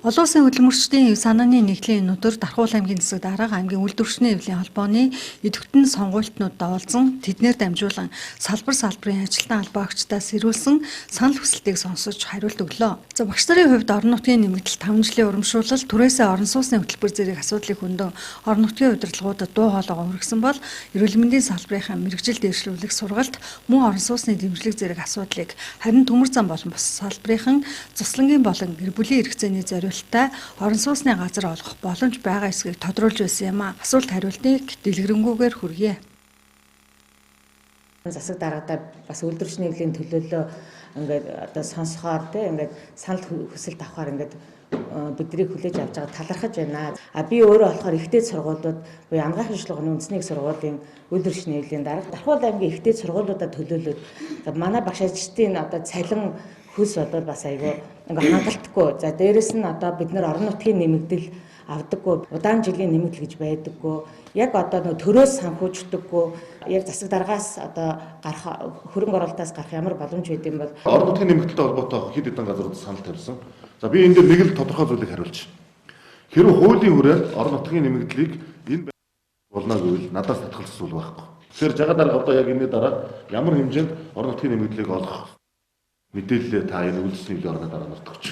Олон улсын хөдөлмөрчдийн хэв санааны нэгдлийн өнөөдөр Дархуул аймгийн засаг дарга аймгийн үйлдвэрчний хэвлэлийн холбооны идэвхтэн сонгуультнуудаа олзон тэднээр дамжуулан салбарын ажилтан албаагчдаас ирүүлсэн санал хүсэлтийг сонсож хариулт өглөө. За багш нарын хувьд орон нутгийн нэмэгдэл 5 жилийн урамшуулал түрээсээ орон сууцны хөтөлбөр зэрэг асуудлыг хөндөөн орон нутгийн удирдлагуудад дуу хоолойгоо хүргэсэн бол эрүүл мэндийн салбарынхаа мэрэгжил дээшлүүлэх сургалт мөн орон сууцны дэмжлэг зэрэг асуудлыг харин төмөр зам болон бус салбарынхан цуслангийн болон гэр бүлийн хэрэгцээний зориулалтаа орон сууцны газар олгох боломж байгаа эсэхийг тодруулж байсан юм а. Асуулт хариултыг дэлгэрэнгүйгээр хүргье. Засаг даргатай бас үйлдвэрчний хэвлэлийн төлөөлөл ингээд одоо сонсохоор ингээд санал хүсэлт авахаар ингээд бидний хүлээж авч байгаа талархаж байна. Би өөрөө болохоор ихтэй сургуулиуд буюу Ангаахын шалгууны үндэсний их сургуулийн үйлдвэрчний хэвлэлийн дарга Дархуул аймгийн ихтэй сургуулиудад төлөөлөд манай багш ажилчдын одоо цалин хөлс бол бас айгүй ингээ хангалтгүй. За дээрэс нь одоо бид нар орон нутгийн нэмэгдэл авдаггүй, удаан жилийн нэмэгдэл гэж байдаггүй. Яг одоо нөө төрөөс санхүүждаггүй. Яг засаг даргаас одоо гарах хөрөнгө оруулалтаас гарах ямар боломж байд юм бол орон нутгийн нэмэгдэлтэй холбоотой хэд хэдэн газрууд санал тавьсан. За би энэ дээр нэг л тодорхой зүйлийг хариулж. Хэрэв хуулийн хүрээнд орон нутгийн нэмэгдлийг энэ болно гэвэл надаас татгалзах зүйл байхгүй. Тэгэхээр жагаад дарга одоо яг энэний дараа ямар хэмжээнд орон нутгийн нэмэгдлийг олгох мэдээлэлээ та энэ үйлдвэрчний хэвлэлийн орны дараа нутагч.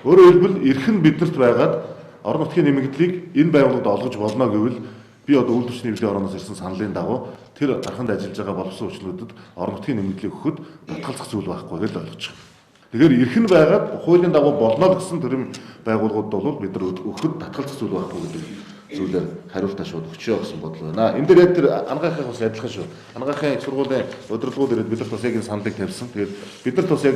Өөрөөр хэлбэл эрхэн биднэрт байгаад орон нутгийн нэмэгдлийг энэ байгууллагад олгож болно гэвэл би одоо үйлдвэрчний хэвлэлийн орноос ирсэн саналын дагуу тэр дарханд ажиллаж байгаа боловсон хүчлүүдэд орон нутгийн нэмэгдлийг өгөхөд татгалзах зүйл байхгүй гэж ойлгож байгаа. Тэгэхээр эрхэн байгаад хуулийн дагуу болно гэсэн төрлийн байгууллагууд бол бид нар өгөхөд татгалзах зүйл байхгүй гэдэг зүйлээр хариултаа шууд өгчөө гэсэн бодол байна. Энэ дээр яг тэр ангаахын бас адилхан шүү. Ангаахын сургуулийн удирдлагууд ирээд бид нар бас яг энэ саналыг тавьсан. Тэгээд бид нар бас яг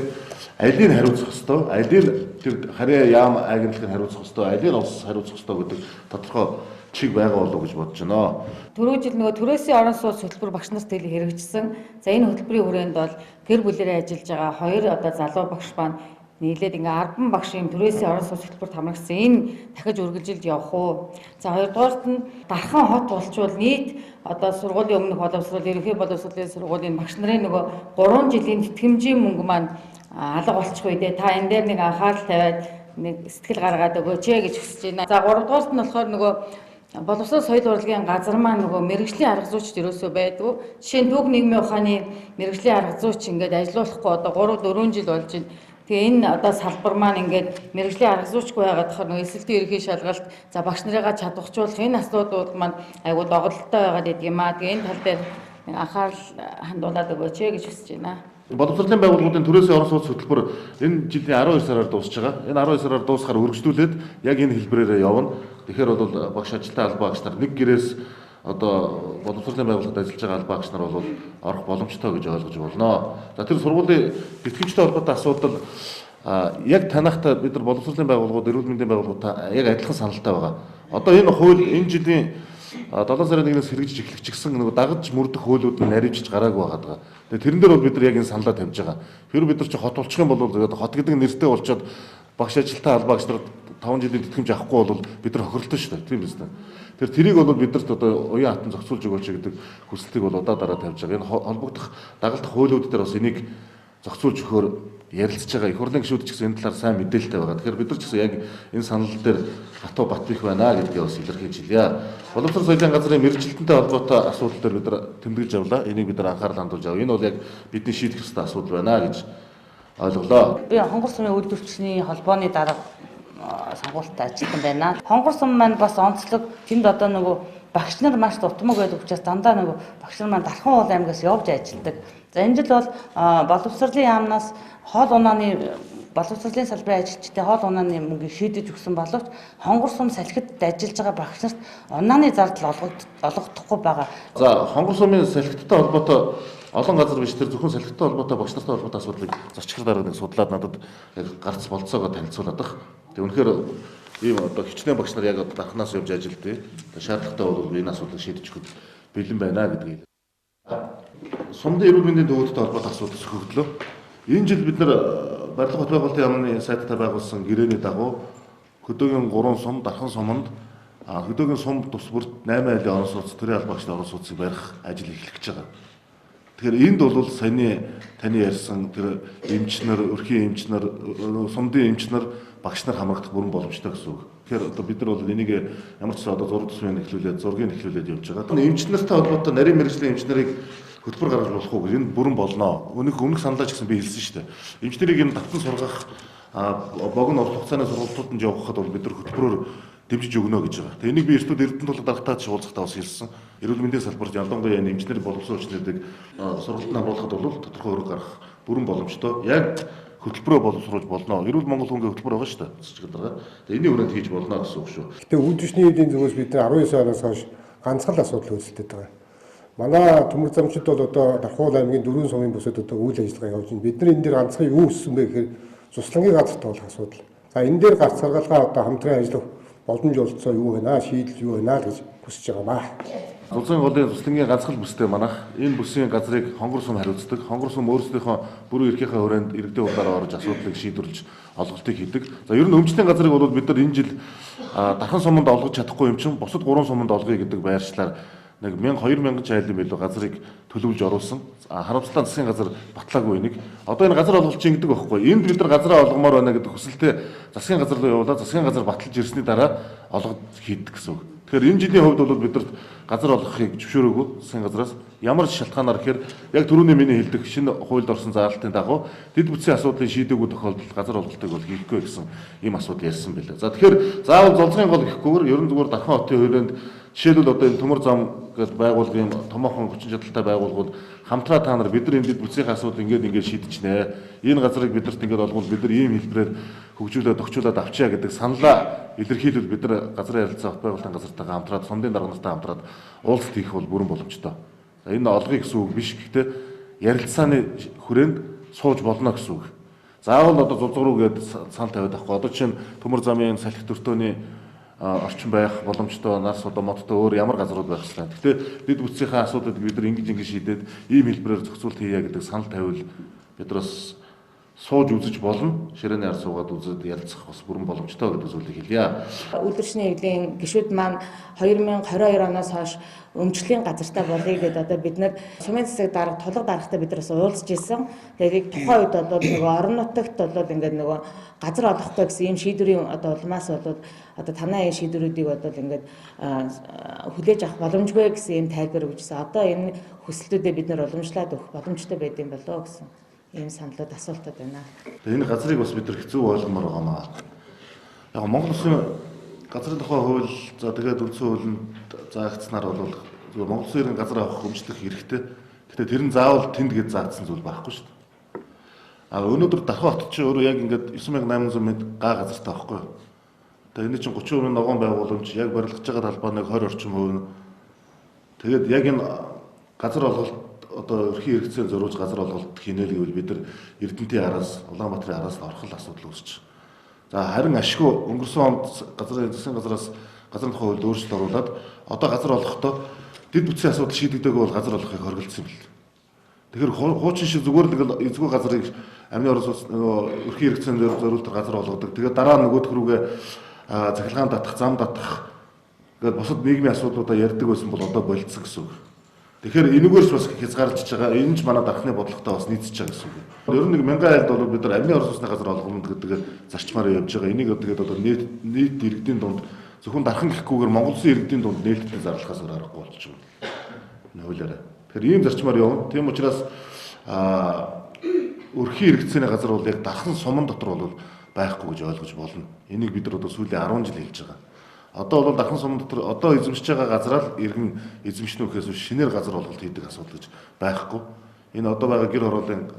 алийг хариуцах ёстой, алийг тэр харьяа яам агентлагыг хариуцах ёстой, алийг улс хариуцах ёстой гэдэг тодорхой чиг байгаа болов уу гэж бодож байна. Түрүү жил нөгөө түрээсийн орон сууц хөтөлбөр багш нарт хэрэгжсэн. За энэ хөтөлбөрийн хүрээнд бол гэр бүлээрээ ажиллаж байгаа хоёр одоо залуу багш маань нийлээд ингээ 10 багшийн түрээсийн орон сууц хөтөлбөрт хамрагдсан. Энэ дахиж үргэлжилж явах уу? За хоёрдугаарт нь Дархан хот болчвол нийт одоо сургуулийн өмнөх боловсрол, ерөнхий боловсролын сургуулийн багш нарын нөгөө 3 жилийн тэтгэмжийн мөнгө маань алга болчихгүй дээ. Та энэ дээр нэг анхаарал тавиад нэг сэтгэл гаргаад өгөөч гэж хүсэж байна. За 3 дугаарт нь болохоор нөгөө боловсрол соёл урлагийн газар маань нөгөө мэрэгжлийн арга зүйч ерөөсөө байдгүй. Жишээ нь түүх нийгмийн ухааны мэрэгжлийн арга зүйч ингээд ажилуулахгүй одоо 3-4 жил болж байна. Тэгээ энэ одоо салбар маань ингээд мэрэгжлийн арга зүйчгүй байгаад тахаар нөгөө эсэлтийн ерөнхий шалгалт за багш нарыгаа чадварчуулах энэ асуудлууд маань айгүй доголдолтой байгаад идэг юм аа. Тэгээ энэ тал дээр анхаарал хандуулаад өгөөч гэж хүсэж байна. Боловсролын байгууллагуудын түрээсийн орон сууц хөтөлбөр энэ жилийн 12 сараар дуусж байгаа. Энэ 12 сараар дуусахаар үргэлжлүүлээд яг энэ хэлбэрээр явна. Тэгэхээр бол багш ажилтан албаагч нар нэг гэрээс одоо боловсролын байгууллагад ажиллаж байгаа албаагч нар бол орох боломжтой гэж ойлгож болно. За тэр сургуулийн тэтгэгчтэй холбоотой асуудал яг танахта бид нар боловсролын байгууллагууд, эрүүл мэндийн байгууллагуудаа яг адилхан саналтай байгаа. Одоо энэ хууль энэ жилийн 7 сарын 1-ээс хэрэгжиж эхлэх гэсэн нэг дагаж мөрдөх хуулиуд нь наривчж гараагүй байгаа. Тэгээ тэрэн дээр бол бид нар яг энэ саналаа тавьж байгаа. Тэр бид нар чи хот болчих юм бол хот гэдэг нэртэй болчоод багш ажилтан албаагч нар 5 жилийн тэтгэмж авахгүй бол бид нар хохирлоо шүү дээ. Тийм биз дээ. Тэрийг бол бидэрт одоо уян хатан зохицуулж өгөөч гэдэг хүсэлтийг бол удаа дараа тавьж байгаа. Энэ холбогдох дагалдах хуулиуд дээр бас энийг зохицуулж өгөхөөр ярилцж байгаа. Их хурлын гишүүд ч гэсэн энэ талаар сайн мэдээлэлтэй байгаа. Тэгэхээр бид нар ч гэсэн яг энэ санал дээр хатуу бат их байна гэдгийг бас илэрхийлж хэлье. Боловсрол соёлын газрын мэргэжилтэнтэй холбоотой асуудал дээр бид нар тэмдэглэж авлаа. Энийг бид нар анхаарал хандуулж авъя. Энэ бол яг бидний шийдэх ёстой асуудал байна гэж ойлголоо. Би Хонгор сумын үйлдвэрчний холбооны дарга сонгуультай ажилтан байна. Хонгор сум маань бас онцлог тэнд одоо нөгөө багш нар маш дутмаг байдаг учраас дандаа нөгөө багш нар маань Дархан уул аймгаас явж ажилладаг. За энэ жил бол боловсролын яамнаас хоол унааны боловсролын салбарын ажилчдын хоол унааны мөнгийг шийдэж өгсөн боловч Хонгор сум салхитд ажиллаж байгаа багш нарт унааны зардал олгогдохгүй байгаа. За Хонгор сумын салхиттай холбоотой олон газар биш тэр зөвхөн салхиттай холбоотой багш нартай холбоотой асуудлыг зочхор дарга нэг судлаад надад яг гарц болцоогоо танилцуулаад баг. Тэг үнэхээр ийм одоо хичнээн багш нар яг одоо Дарханаас явж ажилдээ. Шаардлагатай бол энэ асуудлыг шийдэж өгөх бэлэн байна гэдгийг. Сумдын эрүүл мэндийн төвөдтэй холбоотой асуудал зөвхөглөө. Энэ жил бид нар барилга хот байгуулалтын яамны сайтаар байгуулсан гэрээний дагуу хөдөөгийн 3 сум, Дархан суманд хөдөөгийн сум тус бүрт 8 айлын орон сууц, төрийн албаагчдын орон сууцыг барих ажил эхлэж байгаа. Тэгэхээр энд бол саяны таны ярьсан тэр эмчнэр, өрхийн эмчнэр, сумдын эмчнэр, багш нар хамрагдах бүрэн боломжтой гэсэн үг. Тэгэхээр одоо бид нар бол энийг ямар ч одоо зураг төсвийн эхлүүлээд зургийг эхлүүлээд явж байгаа. Эмч нартай холбоотой нарийн мэргэжлийн эмч нарыг хөтөлбөр гаргаж болох уу гэж энэ бүрэн болно. Өмнөх саналаа ч гэсэн би хэлсэн шүү дээ. Эмч нарыг энэ давтан сургах богино урт хугацааны сургалтууданд явахад бол бид нар хөтөлбөрөөр дэмжиж өгнө гэж байгаа. Тэгээ энийг би эртүүд Эрдэнэ тулгад дарагтаад уулзахтаа бас хэлсэн. Эрүүл мэндийн салбарт ялангуяа эмчнэр боловсон хүчнэрийг сургалтанд амруулахад бол тодорхой хөрөг гарах бүрэн боломжтой. Яг хөтөлбөрөө боловсруулж болно. Эрүүл Монгол хүнгээ хөтөлбөр байгаа шүү дээ. Цэцэг дарга. Тэгээ энэний хүрээнд хийж болно гэсэн үг шүү. Гэтэ үйлдвэрчний эдийн зүгээс бид нар 19 оноос хойш ганцхан л асуудал үүсэлтэд байгаа. Манай төмөр замчид бол одоо Дархуул аймгийн 4 сумын бүсэд одоо үйл ажиллагаа явуулж байна. Бид нар энэ дээр ганцхан юу өссөн бэ гэхээр цуслангийн газартай болох асуудал. За энэ дээр гарц саргалгаа одоо хамтран ажиллах боломж олцоо юу байна, шийдэл юу байна гэж хүсэж байгаамаа. Улсын голын цуслангийн ганцхан бүстэй манайх энэ бүсийн газрыг хонгор сум хариуцдаг. Хонгор сум өөрсдийнхөө бүрэн эрхийнхээ хүрээнд иргэдийн удаараа орж асуудлыг шийдвэрлэж олголтыг хийдэг. За ер нь өмчтийн газрыг бол бид нар энэ жил дархан суманд олгож чадахгүй юм чинь бусад 3 суманд олгоё гэдэг байршлаар нэг 1000-2000 айлын билүү газрыг төлөвлөж оруулсан. Харамсалтай засгийн газар батлаагүй энийг. Одоо энэ газар олголт чинь гэдэг байхгүй. Энд бид нар газраа олгомоор байна гэдэг хүсэлтэд засгийн газар руу явуулаад засгийн газар баталж ирсний дараа олгод хийдэг гэсэн үг. Тэгэхээр энэ жилийн хувьд бол бид нарт газар олгохыг зөвшөөрөөгүй засгийн газраас ямар шалтгаанаар гэхээр яг түрүүний миний хэлдэг шинэ хуульд орсон заалтын дагуу дэд бүтцийн асуудлыг шийдэггүй тохиолдолд газар олголтыг бол хийхгүй гэсэн ийм асуудал ярьсан байлаа. За тэгэхээр заавал золзгийн гол гэхгүйгээр ерөн зүгээр Дархан хотын хүрээнд жишээлбэл одоо энэ төмөр зам гэж байгуулгын томоохон хүчин чадалтай байгууллагууд хамтраа та нар бид нар энэ дэд бүтцийн асуудал ингээд шийдчихнэ. Энэ газрыг бидэрт ингээд олгол бид нар ийм хэлбэрээр хөгжүүлээд өгчүүлээд авчаа гэдэг саналаа илэрхийлэл бид нар газрын харилцаа хот байгуулалтын газартайгаа хамтраад сумдын дарга нартай хамтраад уулзалт хийх бол бүрэн боломжтой. Энэ олгыг гэсэн үг биш. Гэхдээ ярилцааны хүрээнд сууж болно гэсэн үг. Заавал одоо зузгруу гэдэг сан тавиад авахгүй. Одоо чинь төмөр замын салхи төртөөний орчин байх боломжтой нас одоо модтой өөр ямар газрууд байх ёстой. Гэхдээ дэд бүтцийнхээ асуудлыг бид нар ингэж шийдээд ийм хэлбэрээр зохицуулт хийя гэдэг санал тавиул бид нар бас сууж үзэж болно. Ширээний ар суугаад үзээд ярилцах бас бүрэн боломжтой гэдэг зүйлийг хэлье. Үйлдвэрчний эвлийн гишүүд маань 2022 оноос хойш өмчлөлийн газартай болъё гэдэг одоо бид нар сумын засаг дарга тулга даргатай бид нар бас уулзж ирсэн. Тэгээд тухайн үед бол нөгөө орон нутагт бол ингээд нөгөө газар олохгүй гэсэн ийм шийдвэрийн одоо улмаас болоод одоо танай шийдвэрүүдийг бол ингээд хүлээж авах боломжгүй гэсэн ийм тайлбар өгчсэн. Одоо энэ хүсэлтүүдэд бид нар уламжлаад өгөх боломжтой байд юм болоо гэсэн ийм саналууд асуултууд байна. Энэ газрыг бас бид нар хэцүү ойлгомоор байгаамаа. Яг Монгол Улсын газрын тухай хууль за тэгээд үндсэн хуулинд заагдсанаар бол зөвхөн Монгол Улсын газар авах хөгжлөх хэрэгтэй. Гэхдээ тэр нь заавал тэнд гэж заагдсан зүйл байхгүй шүү дээ. Өнөөдөр Дархан хот чинь өөрөө яг ингээд 9800 м га газартай байхгүй. Тэгээд энэ чинь 30% ногоон байгууламж яг барилгаж байгаа талбайныг 20 орчим хувь. Тэгээд яг энэ газар олголт одоо өрхийн хэрэгцээ зориулж газар олголт хийнэ л гэвэл бид нар Эрдэнэтийн араас Улаанбаатарын араас орхол асуудал үүсч. За харин ашгүй өнгөрсөн онд газрын засгийн газраас газрын тухай хуульд өөрчлөлт оруулад одоо газар олохдоо дэд бүтцийн асуудал шийдэгдээгүй бол газар олохыг хоригдсан юм бэл. Тэгэхээр хуучин шиг зүгээр л эзгүй газрыг амны орос нөгөө өрхийн хэрэгцээнд зориултар газар олгодог. Тэгээд дараа нөгөөх рүүгээ цахилгаан татах, зам татах гэдэг бусад нийгмийн асуудлуудаа ярьдаг байсан бол одоо болцсон гэсэн үг. Тэгэхээр энэгээрс бас хязгаарлаж байгаа. Энэ ч манай дархны бодлоготой бас нийцэж байгаа гэсэн үг. Ер нь 1000 айлд бол бид нар амны орос усны газар олгоно гэдэг зарчмаар явж байгаа. Энийг тэгээд одоо нийт иргэдийн дунд зөвхөн дархан гэхгүйгээр Монгол Улсын иргэдийн дунд нээлттэй зарлахаас өөр аргагүй болчихно. Хуулиараа. Тэгэхээр ийм зарчмаар явна. Тийм учраас өрхийн хэрэгцээний газар бол яг дархан суман дотор бол байхгүй гэж ойлгож болно. Энийг бид нар одоо сүүлийн 10 жил хэлж байгаа. Одоо бол дархан суман дотор одоо эзэмшиж байгаа газраа л иргэн эзэмшнөхөөс шинээр газар олголт хийдэг асуудал гэж байхгүй. Энэ одоо байгаа гэр хорооллын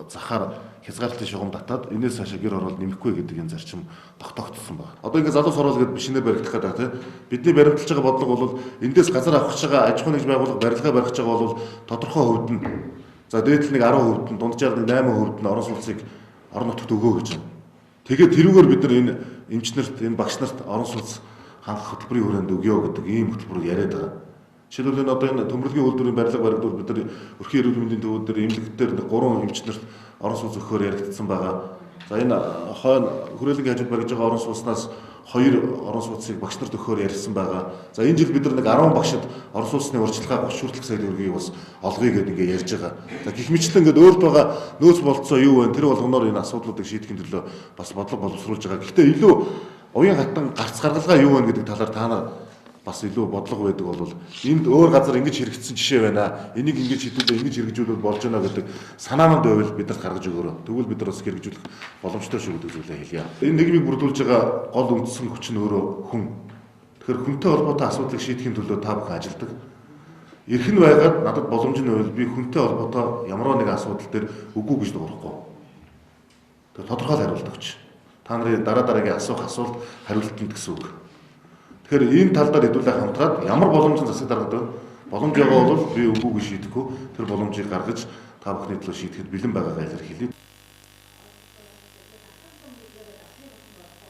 захаар хязгаарлалтын шугам татаад энэс хашаа гэр хороол нэмэхгүй гэдэг энэ зарчим тогтоогдсон байна. Одоо ингээд залуус хороол гэдэг шинээр баригдах гэдэг тийм. Бидний баримталж байгаа бодлого бол эндээс газар авах гэж байгаа аж ахуйн нэгж байгууллага барилгаа барих гэж байгаа бол тодорхой хувьд нь за дээдл нэг 10% нь дунджаар нэг 8% нь орон сууцыг орон нутагт өгөө гэж байна. Тэгээд тэрүүгээр бид нар энэ эмчнэрт энэ багш нарт орон сууц хангах хөтөлбөрийн хүрээнд өгөө гэдэг ийм хөтөлбөр яриад байгаа. Жишээлбэл энэ одоо энэ төмөрлөгийн үйлдвэрийн барилга баригдвал бид нар өрхийн эрүүл мэндийн төвүүд дээр эмнэлэгтээр 3 эмчнэрт орон сууц өгөхөөр яригдсан байгаа. За энэ хойно хүрээлэнгийн хажууд барьж байгаа орон сууцнаас 2 орон сууцыг багш нарт өгөхөөр ярьсан байгаа. За энэ жил бид нар нэг 10 багшид орон сууцны урьдчилгаа 30 хүртэлх сая төгрөгийг бас олгоё гэдээ ингээ ярьж байгаа. За гэх мэтлэн ингээд өөрт байгаа нөөц болцоо юу вэ? Тэр болгоноор энэ асуудлуудыг шийдэхин төлөө бас бодлого боловсруулж байгаа. Гэхдээ илүү уян хатан гарц гаргалгаа юу вэ гэдэг талаар та нар бас илүү бодлого байдаг бол энд өөр газар ингэж хэрэгжсэн жишээ байна. Энийг ингэж шийдүүлээ, ингэж хэрэгжүүлвэл болж байна гэдэг санаанд байвал бид нарт гаргаж өгөөрэй. Тэгвэл бид нар бас хэрэгжүүлэх боломжтой шүү гэдэг зүйлээ хэлье. Энэ нийгмийг бүрдүүлж байгаа гол үндсэн хүч нь өөрөө хүн. Тэгэхээр хүнтэй холбоотой асуудлыг шийдэхин төлөө та бүхэн ажилдаг. Эрхэн байгаад надад боломж нь байвал би хүнтэй холбоотой ямар нэгэн асуудал дээр үгүй гэж дуурахгүй. Тэр тодорхой хариулт өгч. Та нарын дараагийн асуулт хариултанд гэсэн үг. Тэгэхээр энэ тал дээр хэдүүлээ хамтраад ямар боломжийн засаг даргадаг вэ? Боломж байгаа бол би үгүй гэж шийдэхгүй тэр боломжийг гаргаж та бүхний төлөө шийдэхэд бэлэн байгаагаа илэрхийлье.